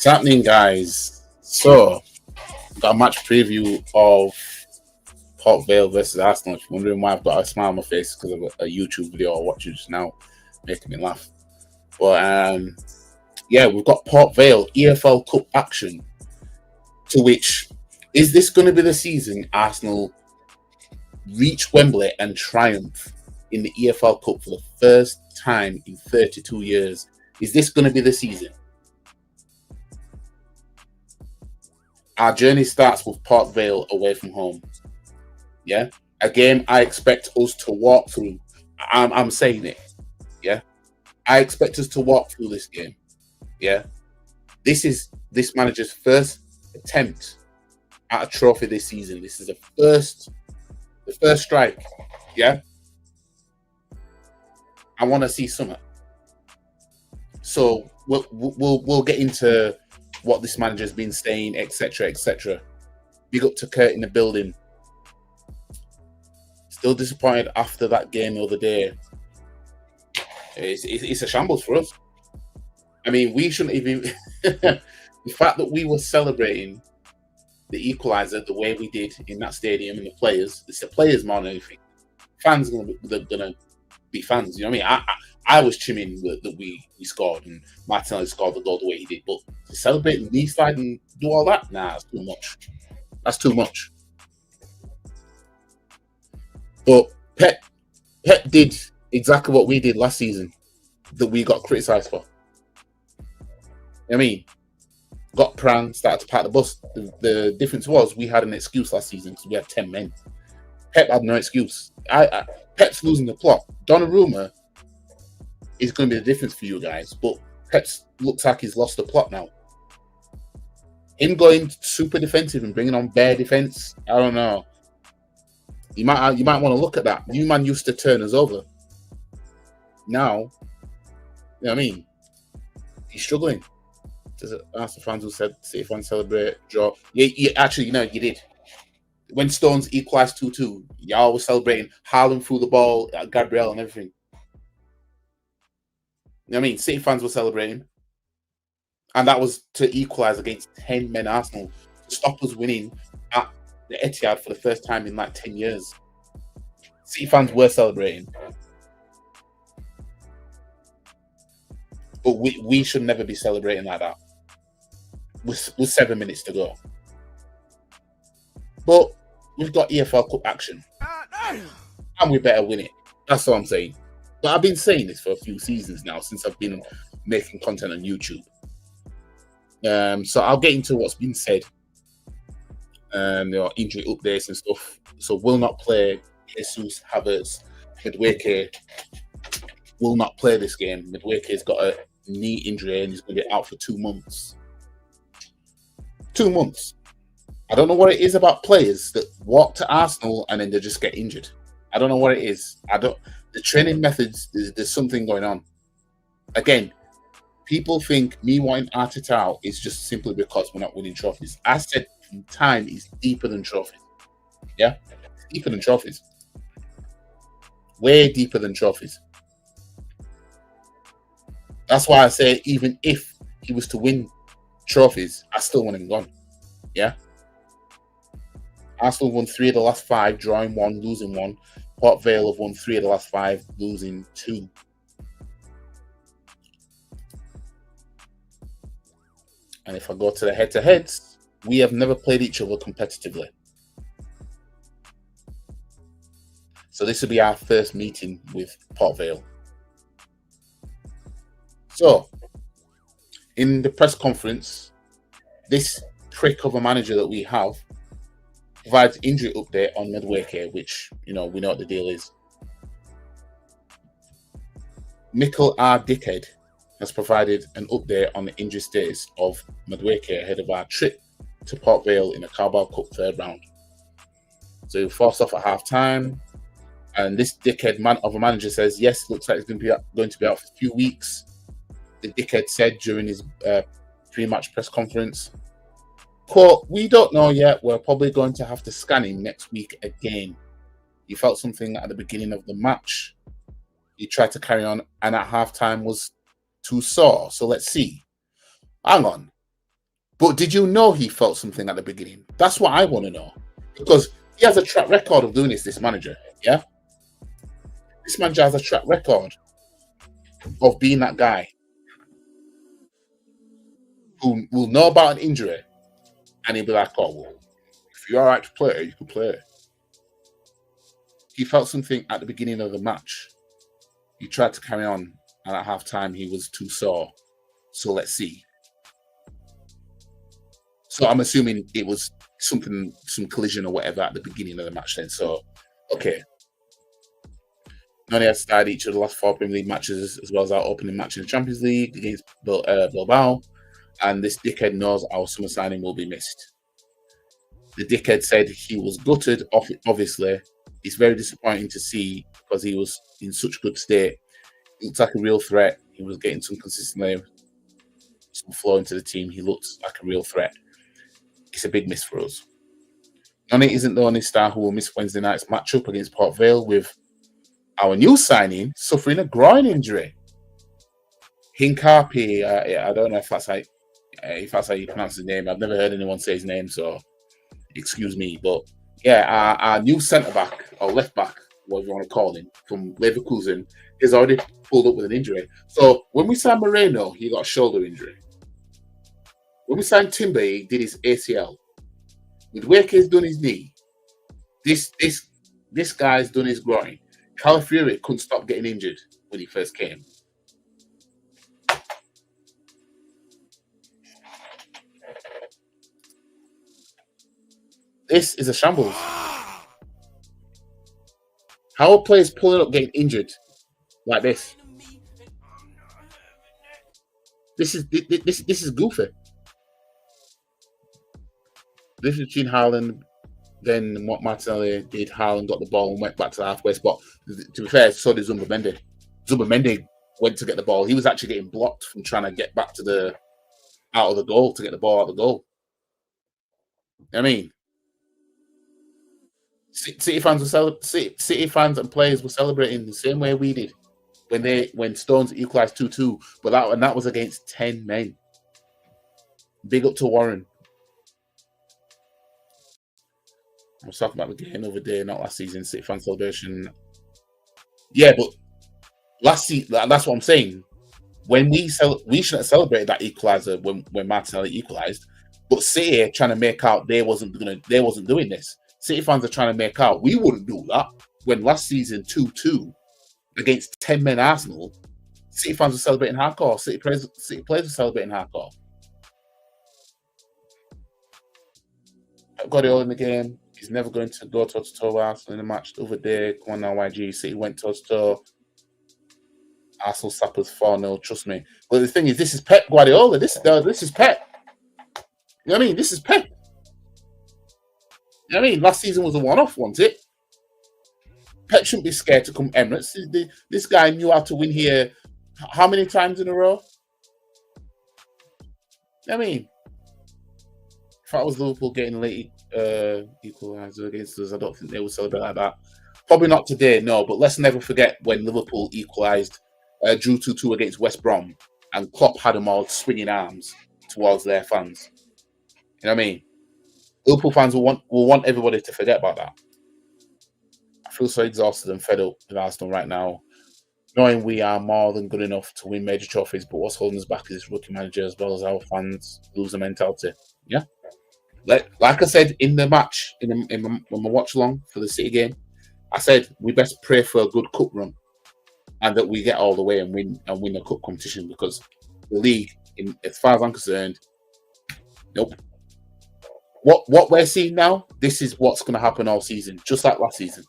What's happening, guys? So, got a match preview of Port Vale versus Arsenal. If you're wondering why I've got a smile on my face, because of a YouTube video I watched just now, making me laugh. But yeah, we've got Port Vale EFL Cup action. To which, is this going to be the season Arsenal reach Wembley and triumph in the EFL Cup for the first time in 32 years? Is this going to be the season? Our journey starts with Port Vale away from home. Yeah, a game I expect us to walk through. I'm saying it. Yeah, I expect us to walk through this game. Yeah, this is this manager's first attempt at a trophy this season. This is the first strike. Yeah, I want to see something. So we'll get into what this manager's been saying, etc., etc. Big up to Kurt in the building. Still disappointed after that game the other day. It's a shambles for us. I mean, we shouldn't even. The fact that we were celebrating the equaliser the way we did in that stadium and the players, it's the players more than anything. Fans are gonna be fans. You know what I mean? I was chiming that we scored and Martinelli scored the goal the way he did, but to celebrate and knee slide and do all that, nah, that's too much. That's too much. But Pep did exactly what we did last season that we got criticised for. I mean, got Pran, started to pack the bus. The difference was we had an excuse last season because we had 10 men. Pep had no excuse. Pep's losing the plot. Donnarumma is going to be the difference for you guys, but Pep looks like he's lost the plot now. Him going super defensive and bringing on bare defense, I don't know. You might want to look at that. You man used to turn us over. Now, you know what I mean? He's struggling. Ask the fans who said City fans celebrate draw. Yeah, actually, you did. When Stones equalised 2-2, y'all was celebrating. Haaland threw the ball at Gabriel and everything. You know what I mean? City fans were celebrating. And that was to equalise against 10 men Arsenal. To stop us winning at the Etihad for the first time in like 10 years. City fans were celebrating. But we should never be celebrating like that. With 7 minutes to go. But we've got EFL Cup action. And we better win it. That's what I'm saying. But I've been saying this for a few seasons now since I've been making content on YouTube. So I'll get into what's been said. Injury updates and stuff. So will not play Jesus, Havertz, Madueke will not play this game. Madueke's got a knee injury and he's going to be out for 2 months. 2 months. I don't know what it is about players that walk to Arsenal and then they just get injured. I don't know what it is. The training methods, there's something going on. Again, people think me wanting Arteta out is just simply because we're not winning trophies. I said time is deeper than trophies. Yeah? Deeper than trophies. Way deeper than trophies. That's why I say even if he was to win trophies, I still want him gone. Yeah? Arsenal won 3 of the last 5, drawing 1, losing 1. Port Vale have won 3 of the last 5, losing 2. And if I go to the head-to-heads, we have never played each other competitively. So this will be our first meeting with Port Vale. So, in the press conference, this prick of a manager that we have provides injury update on Madueke, which, we know what the deal is. Mikel R. Dickhead has provided an update on the injury status of Madueke ahead of our trip to Port Vale in the Carabao Cup 3rd round. So he forced off at half-time, and this dickhead of a manager says, yes, looks like he's going to be out for a few weeks. The dickhead said during his pre-match press conference, quote, "We don't know yet. We're probably going to have to scan him next week again. He felt something at the beginning of the match. He tried to carry on and at halftime was too sore. So let's see." Hang on. But did you know he felt something at the beginning? That's what I want to know. Because he has a track record of doing this manager. Yeah? This manager has a track record of being that guy who will know about an injury and he'll be like, oh, well, if you're all right to play, you can play. He felt something at the beginning of the match. He tried to carry on, and at half-time, he was too sore. So let's see. So I'm assuming it was some collision or whatever at the beginning of the match then. So, okay. None had started each of the last 4 Premier League matches, as well as our opening match in the Champions League against Bilbao. And this dickhead knows our summer signing will be missed. The dickhead said he was gutted, obviously. It's very disappointing to see because he was in such good state. He looked like a real threat. He was getting some consistently, some flow into the team. He looked like a real threat. It's a big miss for us. Nani isn't the only star who will miss Wednesday night's matchup against Port Vale, with our new signing suffering a groin injury. Hincapi, I don't know if that's how you pronounce his name. I've never heard anyone say his name, so excuse me. But yeah, our new centre back or left back, whatever you want to call him, from Leverkusen, is already pulled up with an injury. So when we signed Moreno, he got a shoulder injury. When we signed Timber, he did his ACL. With Wake's done his knee. This guy's done his groin. Calafiori couldn't stop getting injured when he first came. This is a shambles. How are players pulling up getting injured like this? This is goofy. This is between Haaland, then what Martinelli did. Haaland got the ball and went back to the halfway spot. To be fair, so did Zumba Mendy went to get the ball. He was actually getting blocked from trying to get back to out of the goal to get the ball out of the goal. I mean, City fans and players were celebrating the same way we did when Stones equalised 2-2, but that was against 10 men. Big up to Warren. I was talking about the game the other day, not last season. City fan celebration. Yeah, but last season, that's what I'm saying. When we shouldn't have celebrated that equaliser when Martinelli equalised, but City trying to make out they wasn't doing this. City fans are trying to make out we wouldn't do that when last season 2-2 against 10 men Arsenal, City fans were celebrating hardcore. City players were celebrating hardcore. Guardiola in the game. He's never going to go toe-to-toe with Arsenal in the match the other day. Come on now, YG. City went toe-to-toe. Arsenal sappers 4-0, trust me. But the thing is, this is Pep Guardiola. This is Pep. You know what I mean? This is Pep. You know what I mean? Last season was a one-off, wasn't it? Pep shouldn't be scared to come Emirates. This guy knew how to win here how many times in a row? You know what I mean? If I was Liverpool getting late equaliser against us, I don't think they would celebrate like that. Probably not today, no. But let's never forget when Liverpool equalised, drew 2-2 against West Brom, and Klopp had them all swinging arms towards their fans. You know what I mean? Liverpool fans will want everybody to forget about that. I feel so exhausted and fed up with Arsenal right now, knowing we are more than good enough to win major trophies, but what's holding us back is this rookie manager as well as our fans lose the mentality. Yeah. Like I said in the match, when we watch along for the City game, I said we best pray for a good cup run and that we get all the way and win the cup competition, because the league, as far as I'm concerned, nope. What we're seeing now, this is what's going to happen all season, just like last season.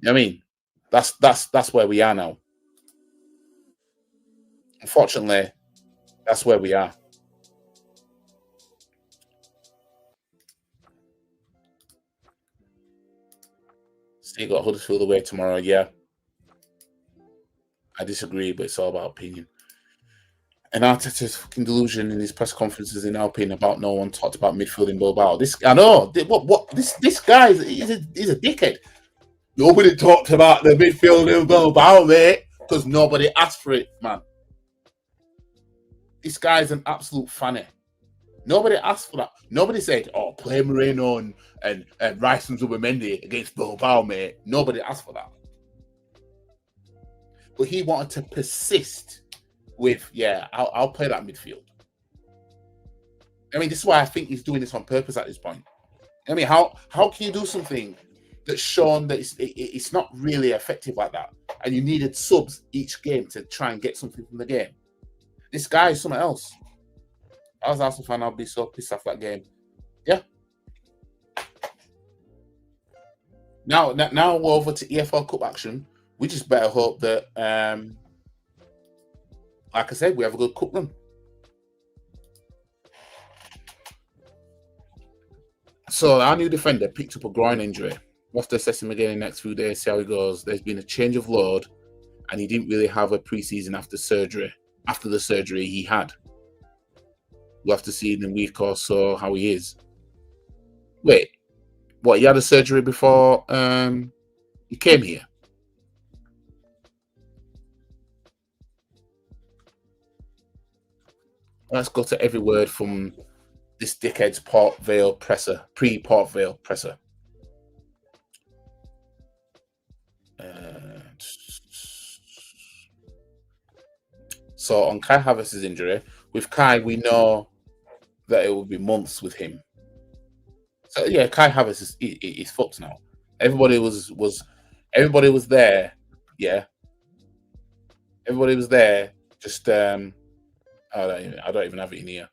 You know what I mean? That's where we are now. Unfortunately, that's where we are. Still got Huddersfield away tomorrow, yeah. I disagree, but it's all about opinion. And Arteta's fucking delusion in his press conferences, in our opinion, about no one talked about midfield in Bilbao. This guy is a dickhead. Nobody talked about the midfield in Bilbao, mate, because nobody asked for it, man. This guy's an absolute fanny. Nobody asked for that. Nobody said, "Oh, play Moreno and Rice and Zubimendi against Bilbao, mate." Nobody asked for that. But he wanted to persist with, "Yeah, I'll play that midfield." I mean, this is why I think he's doing this on purpose at this point. I mean, how can you do something that's shown that it's not really effective like that, and you needed subs each game to try and get something from the game? This guy is something else. I was Arsenal fan, I'll be so pissed off that game. Yeah. Now we're over to EFL Cup action. We just better hope that, like I said, we have a good cup run. So our new defender picked up a groin injury. We'll have to assess him again in the next few days, see how he goes. There's been a change of load, and he didn't really have a pre-season after the surgery he had. We'll have to see in a week or so how he is. Wait, what? He had a surgery before he came here? Let's go to every word from this dickhead's Port Vale presser, pre-Port Vale presser. So on Kai Havertz's injury, with Kai, we know that it will be months with him. So yeah, Kai Havertz is fucked now. Everybody was there. Yeah, everybody was there. Just I don't even have it in here.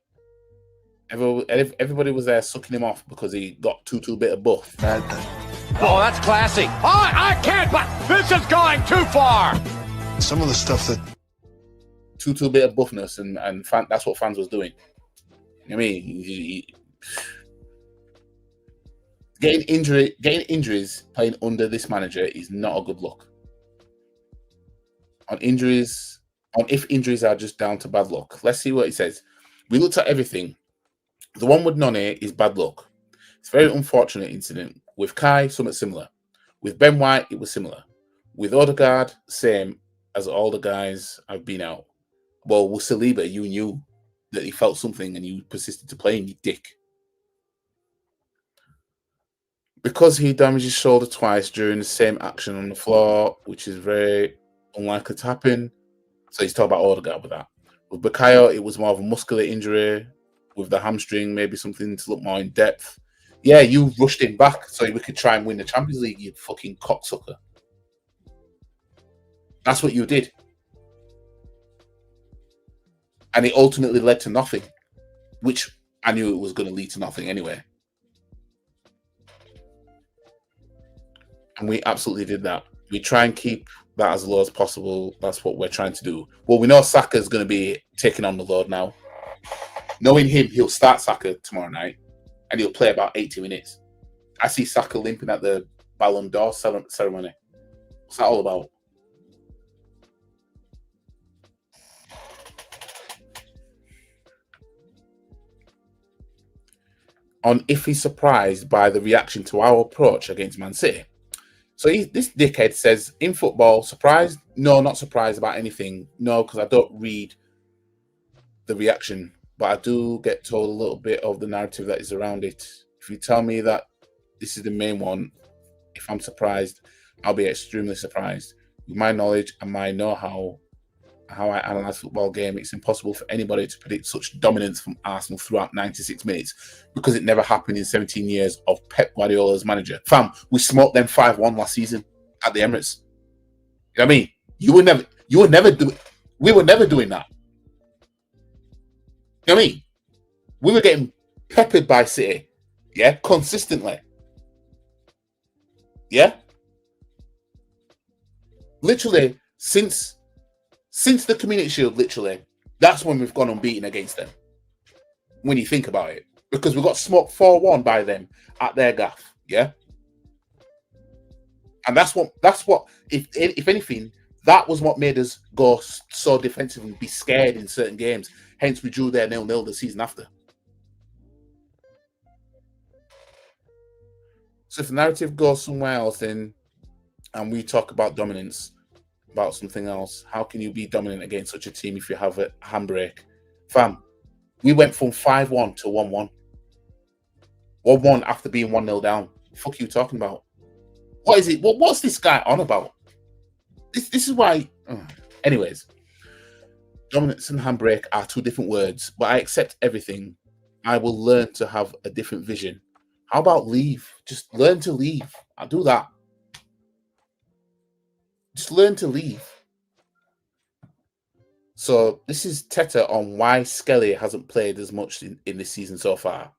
Everybody was there sucking him off because he got too bit of buff. Oh, that's classy. Oh, I can't, but this is going too far. Some of the stuff that too bit of buffness, and that's what fans was doing. I mean, getting injuries playing under this manager is not a good look. If injuries are just down to bad luck. Let's see what he says. We looked at everything. The one with None is bad luck. It's a very unfortunate incident. With Kai, something similar. With Ben White, it was similar. With Odegaard, same as all the guys I've been out. Well, with Saliba, you knew that he felt something and you persisted to play him, you dick. Because he damaged his shoulder twice during the same action on the floor, which is very unlikely to happen. So he's talking about Odegaard with that. With Bukayo, it was more of a muscular injury. With the hamstring, maybe something to look more in depth. Yeah, you rushed him back so we could try and win the Champions League, you fucking cocksucker. That's what you did. And it ultimately led to nothing, which I knew it was going to lead to nothing anyway. And we absolutely did that. We try and keep that as low as possible. That's what we're trying to do. Well, we know Saka's going to be taking on the load now. Knowing him, he'll start Saka tomorrow night, and he'll play about 80 minutes. I see Saka limping at the Ballon d'Or ceremony. What's that all about? On if he's surprised by the reaction to our approach against Man City. So this dickhead says, in football, surprised? No, not surprised about anything. No, because I don't read the reaction. But I do get told a little bit of the narrative that is around it. If you tell me that this is the main one, if I'm surprised, I'll be extremely surprised. With my knowledge and my know-how, how I analyse football game, it's impossible for anybody to predict such dominance from Arsenal throughout 96 minutes because it never happened in 17 years of Pep Guardiola's manager. Fam, we smoked them 5-1 last season at the Emirates. You know what I mean? We were never doing that. You know what I mean? We were getting peppered by City, yeah, consistently. Yeah? Literally, since the Community Shield, literally, that's when we've gone unbeaten against them. When you think about it. Because we got smoked 4-1 by them at their gaff, yeah? And that's what if anything, that was what made us go so defensive and be scared in certain games. Hence, we drew their 0-0 the season after. So if the narrative goes somewhere else in, and we talk about dominance, about something else, how can you be dominant against such a team if you have a handbrake? Fam, We went from 5-1 to 1-1. 1-1 after being 1-0 down. Fuck you talking about? What is it? What's this guy on about? This is why. Anyways, dominance and handbrake are two different words, but I accept everything. I will learn to have a different vision. How about leave? Just learn to leave. I'll do that. Just learn to leave. So this is Teta on why Skelly hasn't played as much in this season so far.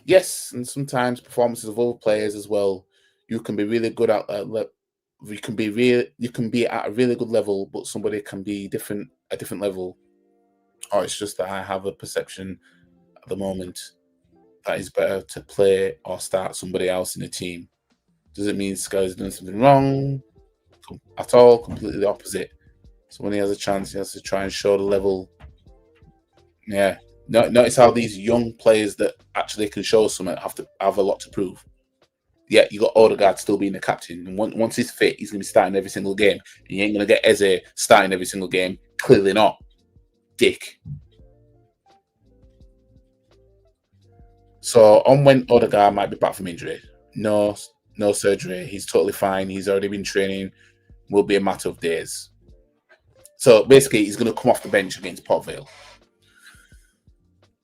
Yes, and sometimes performances of other players as well. You can be really good at you can be at a really good level, but somebody can be a different level. Or it's just that I have a perception at the moment that it's better to play or start somebody else in the team. Does it mean Skelly's doing something wrong at all? Completely the opposite. So when he has a chance, he has to try and show the level. Yeah. Notice how these young players that actually can show something have a lot to prove. Yeah, you got Odegaard still being the captain. And once he's fit, he's going to be starting every single game. And you ain't going to get Eze starting every single game. Clearly not. Dick. So on when Odegaard might be back from injury. No surgery. He's totally fine. He's already been training. Will be a matter of days. So basically, he's going to come off the bench against Port Vale.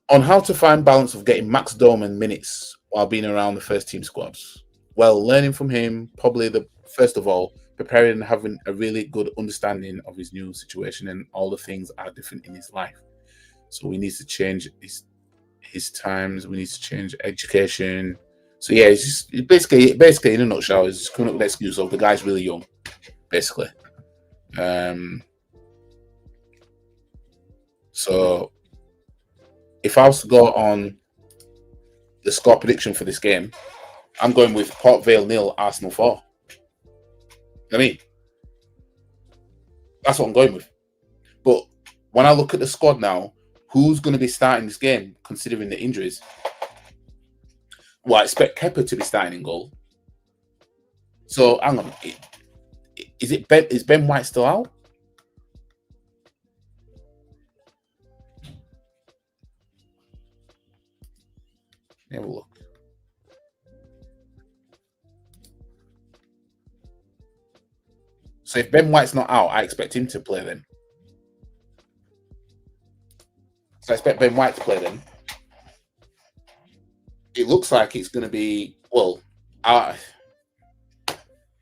On how to find balance of getting Max Doman minutes while being around the first team squads. Well, learning from him, probably first of all, preparing and having a really good understanding of his new situation and all the things are different in his life. So we need to change his times. We need to change education. So yeah, it's just basically in a nutshell, it's just coming up with an excuse of the guy's really young, basically. So if I was to go on the score prediction for this game, I'm going with Port Vale 0, Arsenal 4. I mean, that's what I'm going with. But when I look at the squad now, who's going to be starting this game, considering the injuries? Well, I expect Kepa to be starting in goal. So, hang on. Is Ben White still out? Have a look. So if Ben White's not out, I expect him to play then. So I expect Ben White to play then. It looks like it's going to be, well, I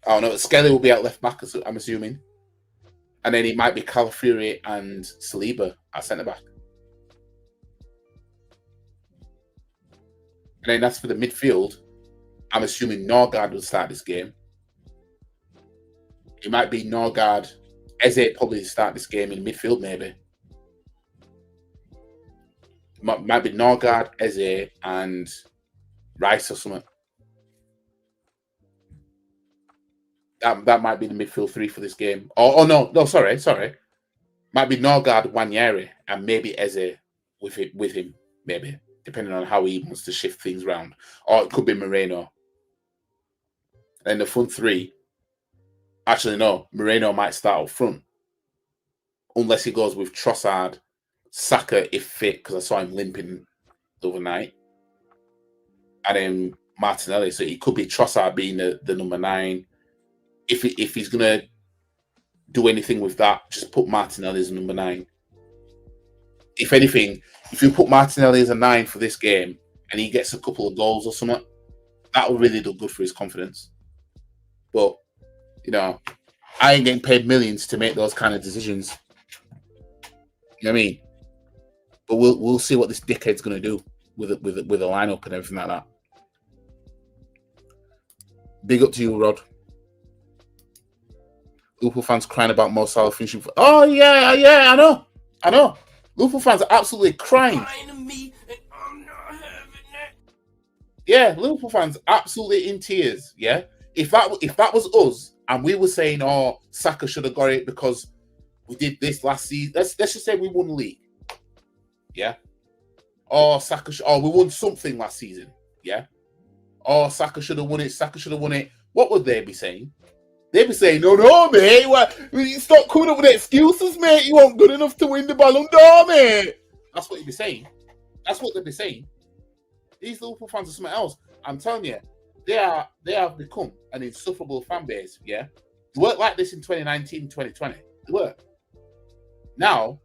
don't know. Skelly will be at left back, I'm assuming. And then it might be Calafiori and Saliba at centre back. And then that's for the midfield. I'm assuming Norgard will start this game. It might be Norgard. Eze probably start this game in midfield, maybe. Might be Norgard, Eze, and Rice or something. That might be the midfield three for this game. No, sorry. Might be Norgard, Wanyeri, and maybe Eze with him, maybe, depending on how he wants to shift things around. Or it could be Moreno. Then the front three. Actually, no. Moreno might start up front. Unless he goes with Trossard, Saka if fit, because I saw him limping the other night. And then Martinelli. So it could be Trossard being the number 9. If he's going to do anything with that, just put Martinelli as number 9. If anything, if you put Martinelli as a 9 for this game and he gets a couple of goals or something, that will really do good for his confidence. But, you know, I ain't getting paid millions to make those kind of decisions. You know what I mean? But we'll see what this dickhead's going to do with a lineup and everything like that. Big up to you, Rod. Liverpool fans crying about Mo Salah finishing. Oh yeah, I know. Liverpool fans are absolutely crying. Yeah, Liverpool fans absolutely in tears. Yeah, if that was us and we were saying, "Oh, Saka should have got it because we did this last season." Let's just say we won the league. Yeah. Oh, we won something last season. Yeah. Oh, Saka should have won it. Saka should have won it. What would they be saying? They'd be saying, no, mate. Stop coming up with excuses, mate. You weren't good enough to win the Ballon d'Or, mate. That's what you'd be saying. That's what they'll be saying. These Liverpool fans are something else. I'm telling you, they have become an insufferable fan base. Yeah, they weren't like this in 2019, 2020. They were. Now,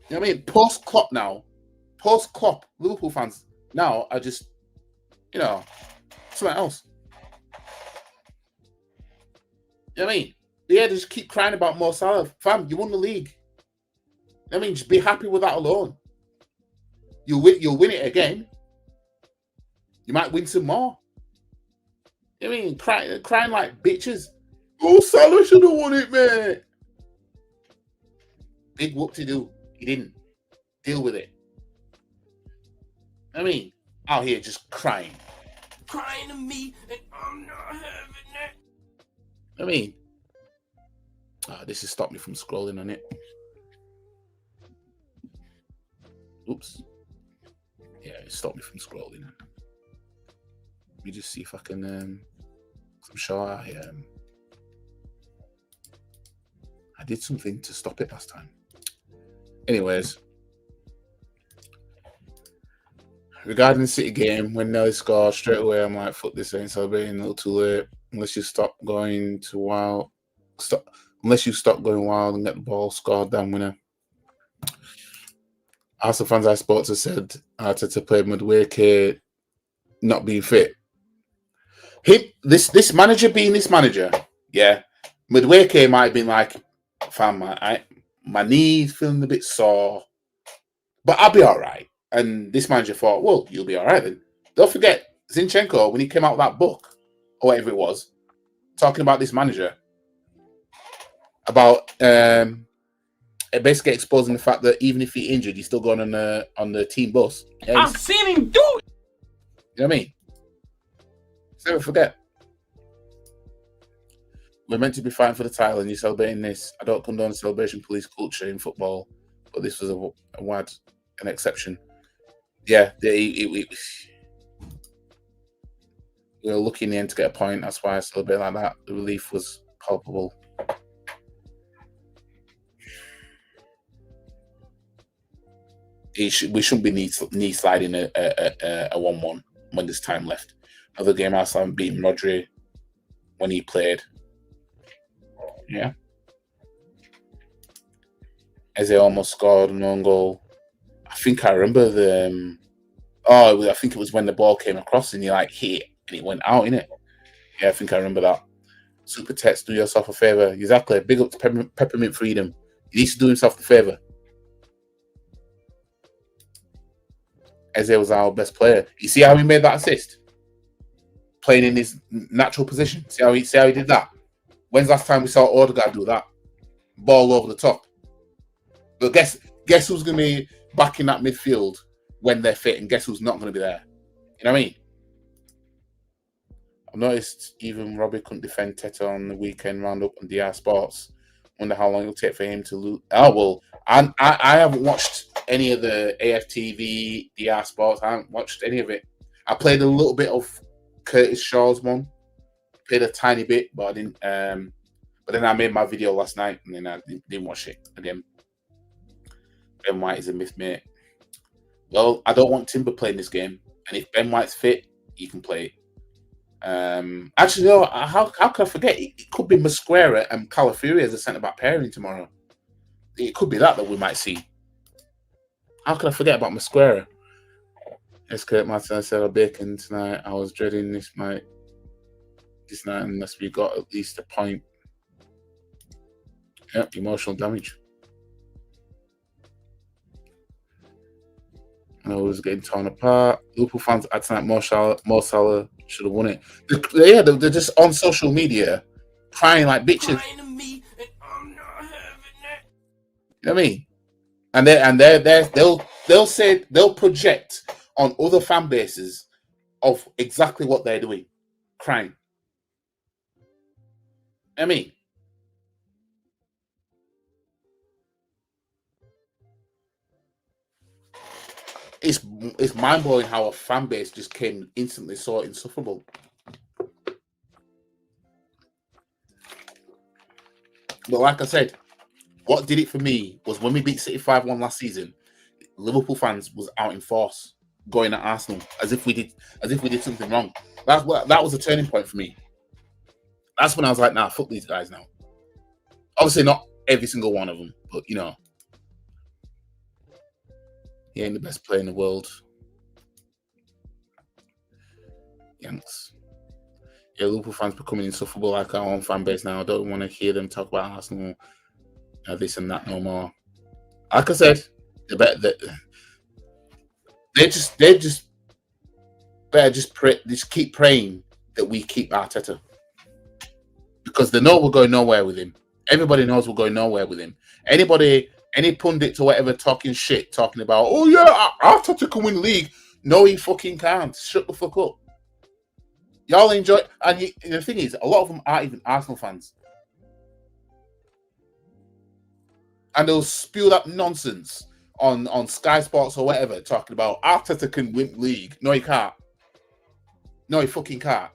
you know what I mean? Post Klopp, Liverpool fans now are just, something else. You know what I mean? They just keep crying about Mo Salah. Fam, you won the league. I mean, just be happy with that alone. You'll win it again. You might win some more. You know what I mean? Crying like bitches. Oh, Salah should have won it, mate. Big whoop-de-doo. He didn't. Deal with it. I mean, out here just crying. Crying to me, and I'm not having it. I mean, this has stopped me from scrolling on it. Oops. Yeah, it stopped me from scrolling. Let me just see if I can. I'm sure I did something to stop it last time. Anyways, regarding the City game, when Nelly scored straight away, I'm like, "Fuck this! Ain't celebrating a little too late." Unless you stop going wild and get the ball scored, damn winner. Arsenal fans I spoke to said Arteta played Madueke not being fit. This manager being this manager, yeah. Madueke might have been like, fam, my knees feeling a bit sore, but I'll be all right. And this manager thought, well, you'll be all right then. Don't forget, Zinchenko, when he came out with that book, or whatever it was, talking about this manager, about basically exposing the fact that even if he's injured, he's still going on the team bus. Yeah, I've seen him do it. You know what I mean? So never forget. We're meant to be fighting for the title and you're celebrating this. I don't condone celebration police culture in football, but this was an exception. Yeah, we were lucky in the end to get a point. That's why I celebrate like that. The relief was palpable. We shouldn't be knee sliding a 1-1 when there's time left. Other game, Arsenal beating Rodri when he played. Yeah. Eze almost scored an own goal. I think I remember I think it was when the ball came across and he hit it and it went out, innit? Yeah, I think I remember that. Super Text, do yourself a favour. Exactly. Big up to Peppermint Freedom. He needs to do himself a favour. Eze was our best player. You see how he made that assist? Playing in his natural position. See how he did that? When's the last time we saw Odegaard do that? Ball over the top. But guess who's going to be back in that midfield when they're fit, and guess who's not going to be there? You know what I mean? I've noticed even Robbie couldn't defend Teta on the weekend roundup on DR Sports. Wonder how long it'll take for him to lose. Oh, well, I haven't watched any of the AFTV, DR Sports. I haven't watched any of it. I played a little bit of Curtis Shaw's one. Played a tiny bit, but I didn't. But then I made my video last night, and then I didn't watch it again. Ben White is a myth, mate. Well, I don't want Timber playing this game, and if Ben White's fit, he can play it. Actually, no. How could I forget? It could be Mosquera and Calafiori as a centre-back pairing tomorrow. It could be that we might see. How could I forget about Mosquera? Yes, Kurt Martin said, "I'm baking tonight. I was dreading this night unless we got at least a point." Yep, emotional damage. I was getting torn apart. Liverpool fans at tonight, Mo Salah should have won it. They're just on social media crying like bitches. Crying to me, and I'm not having it. You know what I mean? And they'll project on other fan bases of exactly what they're doing, crying. I mean, it's mind blowing how a fan base just came instantly so insufferable. But like I said, what did it for me was when we beat City 5-1 last season. Liverpool fans was out in force, going at Arsenal as if we did something wrong. That was a turning point for me. That's when I was like, nah, fuck these guys now. Obviously not every single one of them, but you know, he ain't the best player in the world. Yanks. Yeah, Liverpool fans becoming insufferable like our own fan base now. I don't want to hear them talk about Arsenal, this and that no more. Like I said, they just better just keep praying that we keep Arteta, because they know we're going nowhere with him. Everybody knows we're going nowhere with him. Any pundits or whatever talking about, oh yeah, Arteta can win the league. No, he fucking can't. Shut the fuck up. Y'all enjoy, and the thing is, a lot of them aren't even Arsenal fans, and they'll spew that nonsense on Sky Sports or whatever, talking about Arteta can win the league. No, he can't. No, he fucking can't.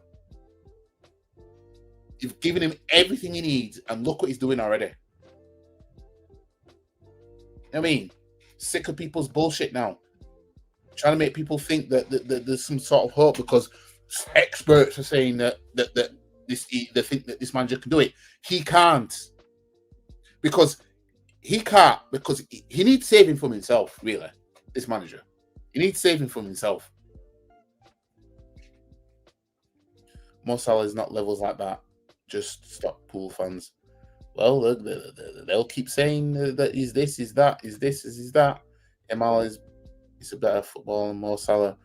You've given him everything he needs, and look what he's doing already. I mean, sick of people's bullshit now. Trying to make people think that there's some sort of hope because experts are saying that they think that this manager can do it. He can't. Because he needs saving from himself, really, this manager. He needs saving from himself. Mo Salah is not levels like that. Just stop pool fans. Well, they'll keep saying that he's this, he's that, he's this, he's that. Emal is a better footballer than Mo Salah.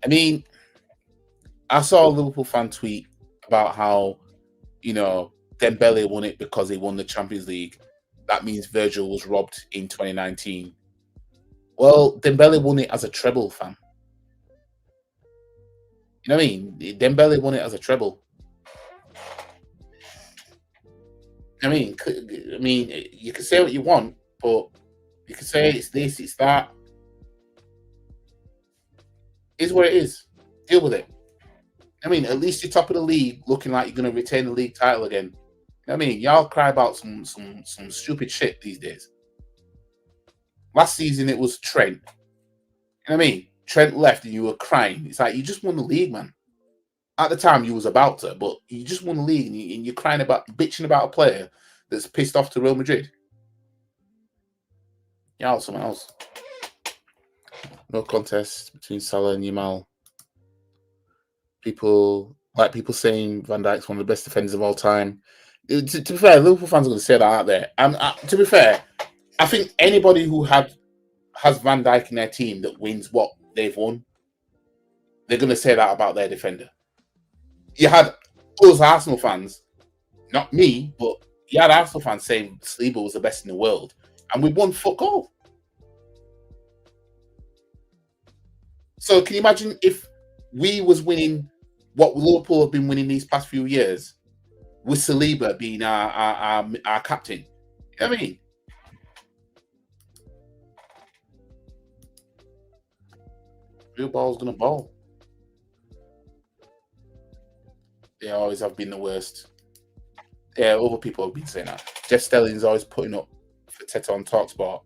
I mean, I saw a Liverpool fan tweet about how, Dembele won it because he won the Champions League. That means Virgil was robbed in 2019. Well, Dembele won it as a treble, fam. You know what I mean? Dembele won it as a treble. I mean, you can say what you want, but you can say it's this, it's that. It is what it is. Deal with it. I mean, at least you're top of the league, looking like you're going to retain the league title again. I mean, y'all cry about some stupid shit these days. Last season it was Trent. You know what I mean? Trent left and you were crying. It's like you just won the league, man. At the time you was about to, but you just won the league and you're crying about, bitching about a player that's pissed off to Real Madrid. Y'all, someone else. No contest between Salah and Yamal. People saying Van Dijk's one of the best defenders of all time. To be fair, Liverpool fans are going to say that, aren't they? And to be fair, I think anybody who has Van Dijk in their team that wins what they've won, they're going to say that about their defender. You had us Arsenal fans, not me, but you had Arsenal fans saying Saliba was the best in the world, and we won fuck all. So can you imagine if we was winning what Liverpool have been winning these past few years, with Saliba being our captain? You know what I mean? Real ball's gonna ball. They always have been the worst. Yeah, other people have been saying that. Jeff Stelling's always putting up for Teta on TalkSport.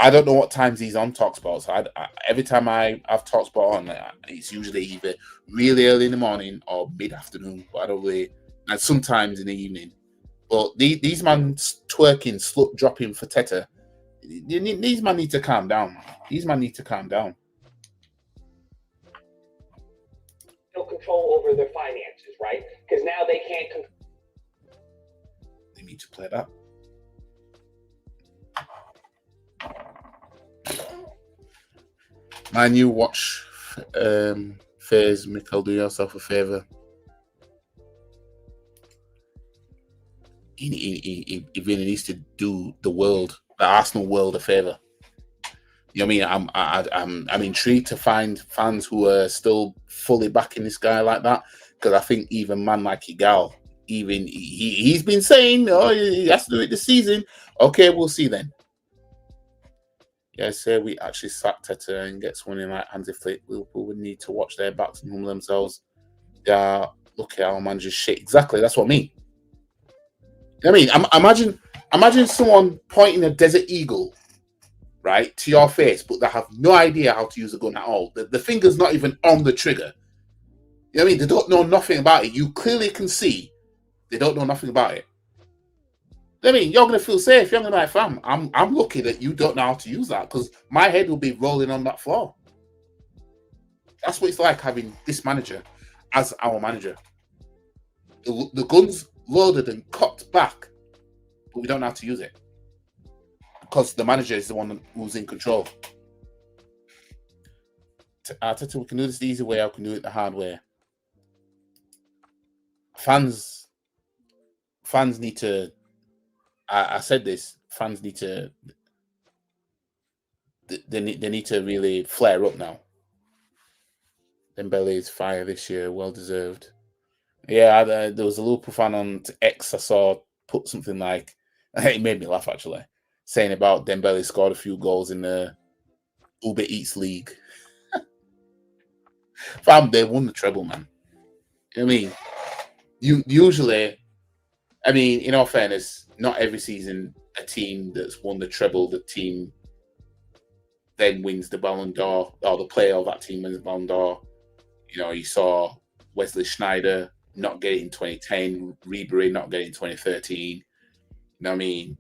I don't know what times he's on TalkSport. So every time I have TalkSport on, it's usually either really early in the morning or mid-afternoon. But I don't really, and sometimes in the evening. But these man twerking, slut dropping for Teta. These man need to calm down. These man need to calm down. No control over their finances, right? Because now they can't. They need to play that. My new watch phase, Mikel, do yourself a favour. He really needs to do the Arsenal world a favour. You know what I mean? I'm intrigued to find fans who are still fully backing this guy like that, because I think even man like Igal, he's been saying, oh, he has to do it this season. Okay, we'll see then. Yeah, say we actually sack Teta and get someone in like Hansi Flick. Liverpool would need to watch their backs and humble themselves. Yeah, look at our manager's shit. Exactly, that's what I mean. You know what I mean? Imagine someone pointing a Desert Eagle, right, to your face, but they have no idea how to use a gun at all. The finger's not even on the trigger. You know what I mean? They don't know nothing about it. You clearly can see they don't know nothing about it. I mean, you're going to feel safe. You're going to be like, fam, I'm lucky that you don't know how to use that, because my head will be rolling on that floor. That's what it's like having this manager as our manager. The gun's loaded and cocked back, but we don't know how to use it because the manager is the one who's in control. Arteta, we can do this the easy way, I can do it the hard way. Fans need to. I said this. Fans need to. They need to really flare up now. Dembele's fire this year, well deserved. Yeah, there was a Liverpool fan on X I saw put something like, it made me laugh actually, saying about Dembele scored a few goals in the Uber Eats League. Fam, they won the treble, man. I mean, usually, I mean, in all fairness, not every season a team that's won the treble, the team then wins the Ballon d'Or, or the player of that team wins the Ballon d'Or. You know, you saw Wesley Sneijder not get it in 2010, Ribery not get it in 2013. You know what I mean?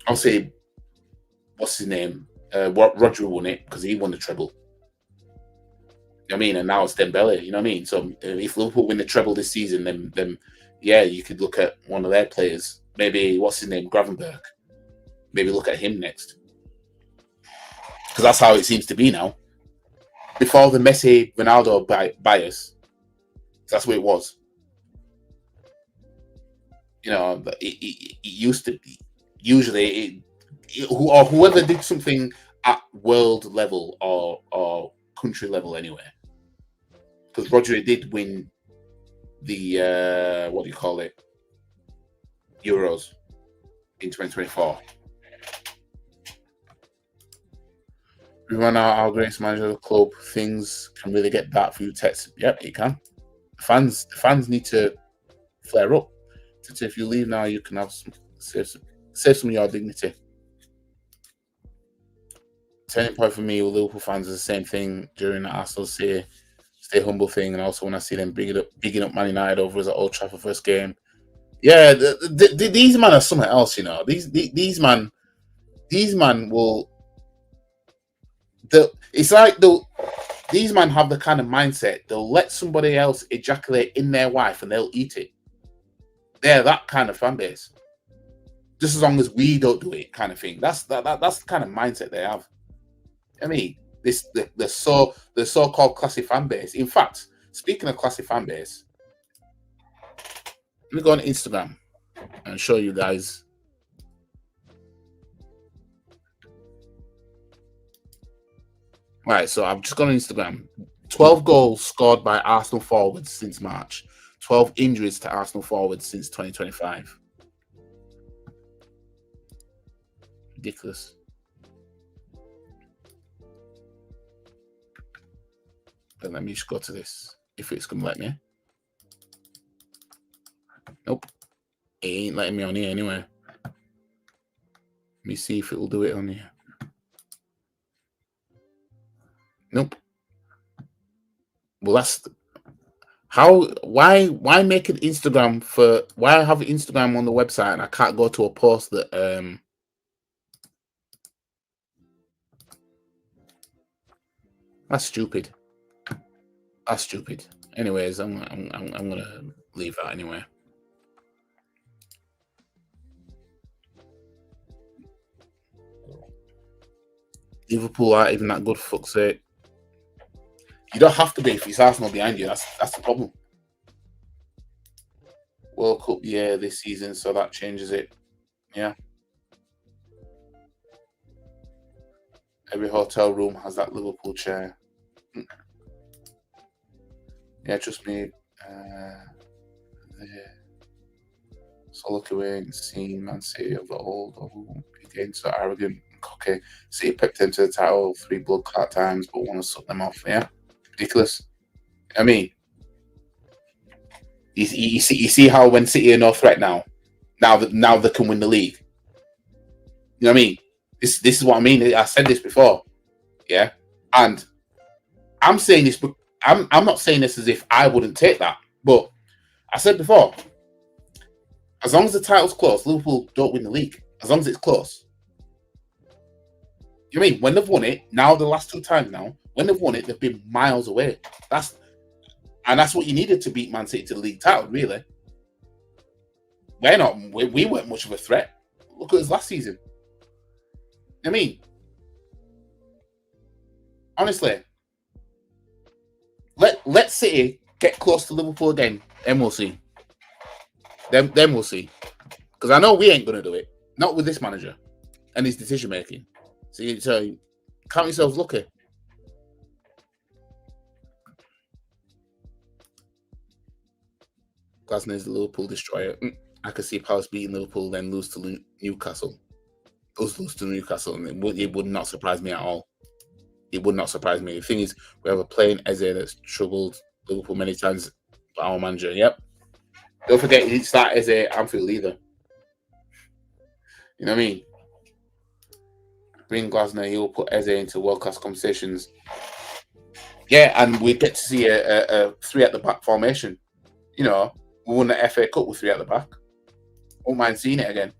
I'll say, what's his name? Roger won it because he won the treble. You know what I mean? And now it's Dembele, you know what I mean? So if Liverpool win the treble this season, then yeah, you could look at one of their players. Maybe, what's his name? Gravenberch. Maybe look at him next. Because that's how it seems to be now. Before the Messi Ronaldo bias, that's what it was. You know, it used to be. Usually, or whoever did something at world level or country level anyway. Because Rodri did win the, what do you call it? Euros in 2024. We run our greatest manager of the club. Things can really get dark for you, Tex. Yep, it can. The fans need to flare up. So if you leave now, you can have save some of your dignity. Turning point for me with Liverpool fans is the same thing during the Arsenal stay humble thing, and also when I see them bigging up Man United over us at Old Trafford first game. Yeah, these men are something else, you know. These man will. It's like these men have the kind of mindset they'll let somebody else ejaculate in their wife and they'll eat it. They're that kind of fan base. Just as long as we don't do it, kind of thing. That's the kind of mindset they have. I mean, the so-called classy fan base. In fact, speaking of classy fan base, let me go on Instagram and show you guys. Right, so I've just gone on Instagram. 12 goals scored by Arsenal forwards since March. 12 injuries to Arsenal forwards since 2025. Ridiculous. But let me just go to this. If it's going to let me. Nope. It ain't letting me on here anyway. Let me see if it will do it on here. Nope. Well, that's why make an Instagram for why have Instagram on the website and I can't go to a post that that's stupid. That's stupid. Anyways, I'm gonna leave that anyway. Liverpool aren't even that good, for fuck's sake. You don't have to be if it's Arsenal behind you. That's the problem. World Cup year this season, so that changes it. Yeah. Every hotel room has that Liverpool chair. Yeah, trust me. So look away and see Man City of the old, again, so arrogant and cocky. City picked into the title 3 blood clot times, but want to suck them off. Yeah. Ridiculous. I mean, you see how when City are no threat now they can win the league. You know what I mean? This is what I mean. I said this before. Yeah. And I'm saying this, but I'm not saying this as if I wouldn't take that. But I said before, as long as the title's close, Liverpool don't win the league. As long as it's close. You know what I mean? When they've won it, now the last 2 times now, when they've won it, they've been miles away. That's what you needed to beat Man City to the league title, really. We weren't much of a threat. Look at us last season. I mean, honestly, let City get close to Liverpool again, then we'll see. Then we'll see. Because I know we ain't gonna do it. Not with this manager and his decision making. So count yourselves lucky. Glasner's the Liverpool destroyer. I could see Palace beating Liverpool, then lose to Newcastle. Lose to Newcastle, and it would not surprise me at all. It would not surprise me. The thing is, we have a playing Eze that's troubled Liverpool many times. Our manager, yep. Don't forget, he didn't start Eze at Anfield either. You know what I mean? Bring Glasner, he'll put Eze into world-class conversations. Yeah, and we get to see a 3 at the back formation. You know, we won the FA Cup with 3 at the back. Won't mind seeing it again.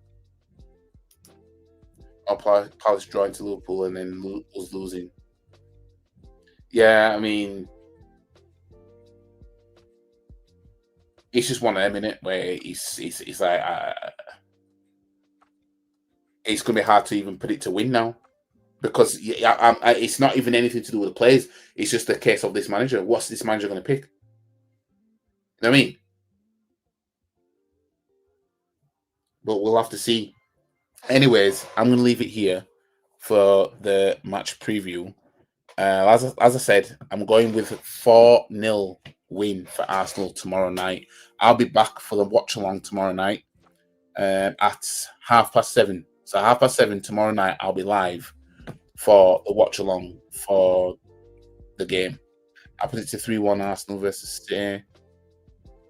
Or Palace drawing to Liverpool and then us losing. Yeah, I mean, it's just one of them, innit, where it's like it's going to be hard to even put it to win now, because it's not even anything to do with the players. It's just a case of this manager. What's this manager going to pick? You know what I mean? But we'll have to see. Anyways, I'm going to leave it here for the match preview. As I said, I'm going with 4-0 win for Arsenal tomorrow night. I'll be back for the watch-along tomorrow night at 7:30. So 7:30 tomorrow night, I'll be live for the watch-along for the game. I put it to 3-1 Arsenal versus City.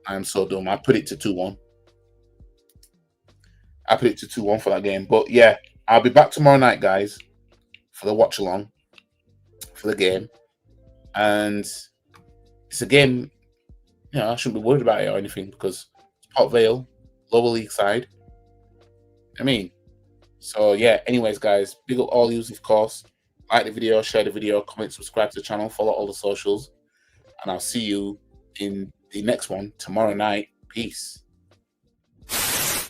I am so dumb. I put it to 2-1. I put it to 2-1 for that game. But yeah, I'll be back tomorrow night, guys, for the watch-along for the game. And it's a game, you know, I shouldn't be worried about it or anything, because it's Port Vale, lower league side. I mean, so yeah, anyways, guys, big up all yous, of course. Like the video, share the video, comment, subscribe to the channel, follow all the socials. And I'll see you in the next one tomorrow night. Peace.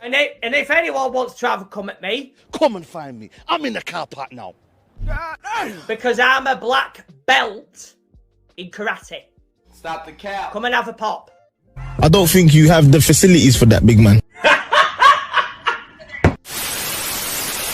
And if anyone wants to have a come at me, come and find me. I'm in the car park now. Because I'm a black belt in karate. Stop the cap. Come and have a pop. I don't think you have the facilities for that, big man.